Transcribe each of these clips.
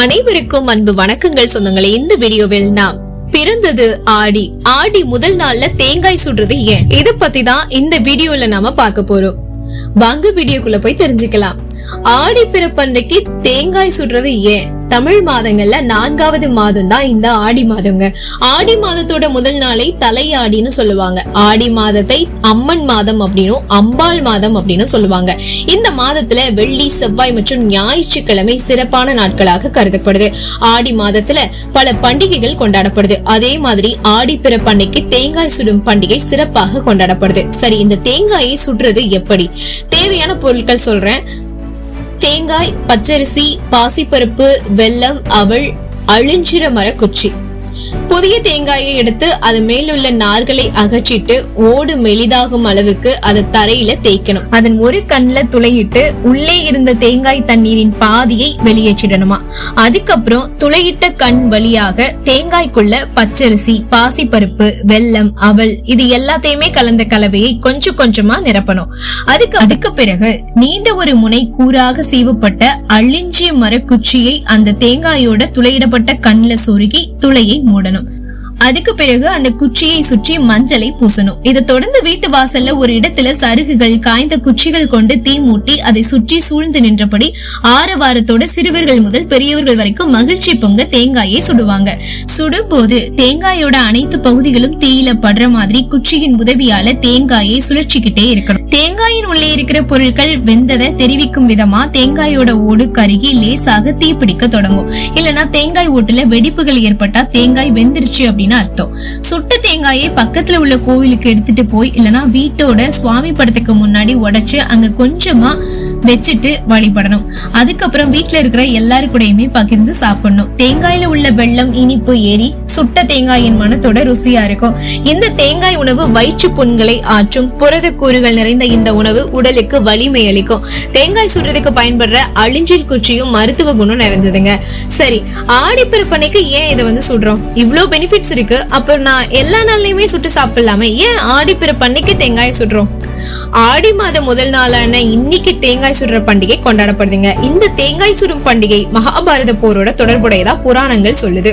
அனைவருக்கும் அன்பு வணக்கங்கள் சொந்தங்களே. இந்த வீடியோவில் நாம் பிறந்தது ஆடி முதல் நாள்ல தேங்காய் சுடுறது ஏன், இத பத்தி தான் இந்த வீடியோல நாம பார்க்க போறோம். வாங்க வீடியோக்குள்ள போய் தெரிஞ்சுக்கலாம். ஆடி பிறப்பன்னைக்கு தேங்காய் சுடுறது ஏன்? தமிழ் மாதங்கள்ல 4வது மாதம் தான் இந்த ஆடி மாதங்க. ஆடி மாதத்தோட முதல் நாளை தலையாடின்னு சொல்லுவாங்க. ஆடி மாதத்தை அம்மன் மாதம் அப்படின்னும் அம்பாள் மாதம் அப்படின்னு சொல்லுவாங்க. இந்த மாதத்துல வெள்ளி, செவ்வாய் மற்றும் ஞாயிற்றுக்கிழமை சிறப்பான நாட்களாக கருதப்படுது. ஆடி மாதத்துல பல பண்டிகைகள் கொண்டாடப்படுது. அதே மாதிரி ஆடி பிறப்பன்னைக்கு தேங்காய் சுடும் பண்டிகை சிறப்பாக கொண்டாடப்படுது. சரி, இந்த தேங்காயை சுடுறது எப்படி? தேவையான பொருட்கள் சொல்றேன். தேங்காய், பச்சரிசி, பாசிப்பருப்பு, வெல்லம், அவல், அழிஞ்சிர மர குச்சி. புதிய தேங்காயை எடுத்து அது மேலுள்ள நார்களை அகற்றிட்டு ஓடு மெலிதாகும் அளவுக்கு அதை தரையில தேய்க்கணும். அதன் ஒரு கண்ணுல துளையிட்டு உள்ளே இருந்த தேங்காய் தண்ணீரின் பாதியை வெளியேற்றிடணுமா. அதுக்கப்புறம் துளையிட்ட கண் வழியாக தேங்காய்க்குள்ள பச்சரிசி, பாசிப்பருப்பு, வெல்லம், அவல் இது எல்லாத்தையுமே கலந்த கலவையை கொஞ்சம் கொஞ்சமா நிரப்பணும். அதுக்கு பிறகு நீண்ட ஒரு முனை கூறாக சீவப்பட்ட அழிஞ்சிய மர குச்சியை அந்த தேங்காயோட துளையிடப்பட்ட கண்ணுல சொருகி துளையை மூடணும். அதுக்கு பிறகு அந்த குச்சியை சுற்றி மஞ்சளை பூசணும். இதை தொடர்ந்து வீட்டு வாசல்ல ஒரு இடத்துல சருகுகள், காய்ந்த குச்சிகள் கொண்டு தீ மூட்டி அதை சுற்றி சூழ்ந்து நின்றபடி ஆரவாரத்தோட சிறுவர்கள் முதல் பெரியவர்கள் வரைக்கும் மகிழ்ச்சி பொங்க தேங்காயை சுடுவாங்க. சுடும்போது தேங்காயோட அனைத்து பகுதிகளும் தீயில படுற மாதிரி குச்சியின் உதவியால தேங்காயை சுழற்சிக்கிட்டே இருக்கணும். தேங்காயின் உள்ளே இருக்கிற பொருட்கள் வெந்ததை தெரிவிக்கும் விதமா தேங்காயோட ஓடு கருகி லேசாக தீப்பிடிக்க தொடங்கும். இல்லனா தேங்காய் ஓட்டுல வெடிப்புகள் ஏற்பட்டா தேங்காய் வெந்துருச்சு அப்படின்னு அர்த்தம். சுட்ட தேங்காயை பக்கத்துல உள்ள கோவிலுக்கு எடுத்துட்டு போய் இல்லனா வீட்டோட சுவாமி படத்துக்கு முன்னாடி உடைச்சு அங்க கொஞ்சமா வச்சுட்டு வழிபடணும். அதுக்கப்புறம் வீட்டுல இருக்கிற எல்லாரு கூடயுமே பகிர்ந்து சாப்பிடணும். தேங்காயில உள்ள வெள்ளம் இனிப்பு ஏறி சுட்ட தேங்காயின் மனத்தோட ருசியா இருக்கும். இந்த தேங்காய் உணவு வயிற்று புண்களை ஆற்றும். புரத கூறுகள் நிறைந்த இந்த உணவு உடலுக்கு வலிமை அளிக்கும். தேங்காய் சுடுறதுக்கு பயன்படுற அழிஞ்சில் குச்சியும் மருத்துவ குணம் நிறைஞ்சதுங்க. சரி, ஆடி பிறப்பன்னைக்கு ஏன் இதை சுடுறோம்? இவ்வளவு பெனிஃபிட்ஸ் இருக்கு. அப்ப நான் எல்லா நாள்லயுமே சுட்டு சாப்பிடலாமே, ஏன் ஆடி பிறப்பன்னைக்கு தேங்காய் சுடுறோம்? ஆடி மாதம் முதல் நாளான இன்னைக்கு தேங்காய் சுடுற பண்டிகை கொண்டாடப்படுதுங்க. இந்த தேங்காய் சுடும் பண்டிகை மகாபாரத போரோட தொடர்புடையதா புராணங்கள் சொல்லுது.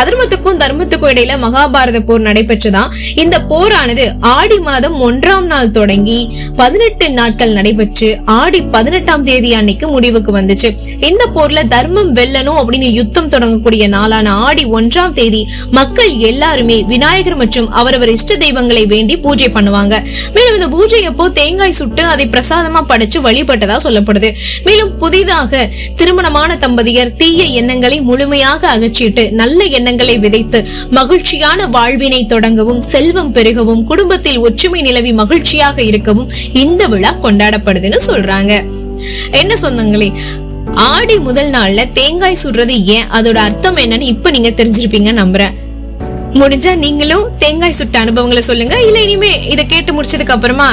அதர்மத்துக்கும் தர்மத்துக்கும் இடையில மகாபாரத போர் நடைபெற்றதான். இந்த போரானது ஆடி மாதம் 1ஆம் நாள் தொடங்கி 18 நாட்கள் நடைபெற்று ஆடி 18ஆம் தேதி அன்னைக்கு முடிவுக்கு வந்துச்சு. இந்த போர்ல தர்மம் வெல்லணும் அப்படின்னு யுத்தம் தொடங்கக்கூடிய நாளான ஆடி 1ஆம் தேதி மக்கள் எல்லாருமே விநாயகர் மற்றும் அவரவர் இஷ்ட தெய்வங்களை வேண்டி பூஜை பண்ணுவாங்க. மேலும் இந்த பூஜை அப்போ தேங்காய் சுட்டு அதை பிரசாதமா படைச்சு வழிபட்டதா சொல்லப்படுது. மேலும் புதிதாக திருமணமான தம்பதியர் தீய எண்ணங்களை முழுமையாக அகற்றிட்டு நல்ல எண்ணங்களை விதைத்து மகிழ்ச்சியான வாழ்வினை தொடங்கவும், செல்வம் பெருகவும், குடும்பத்தில் ஒற்றுமை நிலவி மகிழ்ச்சியாக இருக்கவும் இந்த விழா கொண்டாடப்படுதுன்னு சொல்றாங்க. என்ன சொந்தங்களே, ஆடி முதல் நாள்ல தேங்காய் சுடுறது ஏன், அதோட அர்த்தம் என்னன்னு இப்ப நீங்க தெரிஞ்சிருப்பீங்க நம்புறேன். முடிஞ்சா நீங்களும் தேங்காய் சுட்ட அனுபவங்களை சொல்லுங்க. இல்ல இனிமே இதை கேட்டு முடிச்சதுக்கு அப்புறமா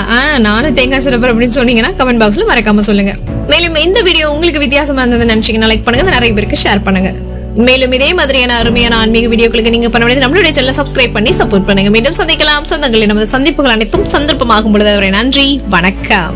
நானும் தேங்காய் சுடப்பேன் அப்படின்னு சொன்னீங்கன்னா கமெண்ட் பாக்ஸ்ல மறக்காம சொல்லுங்க. மேலும் இந்த வீடியோ உங்களுக்கு வித்தியாசமா இருந்ததுன்னு நினைச்சீங்கன்னா லைக் பண்ணுங்க, நிறைய பேருக்கு ஷேர் பண்ணுங்க. மேலும் இதே மாதிரியான அருமையான ஆன்மீக வீடியோக்களுக்கு நீங்க பண்ண வேண்டியது நம்மளுடைய சேனலை சப்ஸ்கிரைப் பண்ணி சப்போர்ட் பண்ணுங்க. மீண்டும் சந்திக்கலாம் சொந்தங்களே. நமது சந்திப்புகள் அனைத்தும் சந்தர்ப்பமாகும் பொழுது நன்றி, வணக்கம்.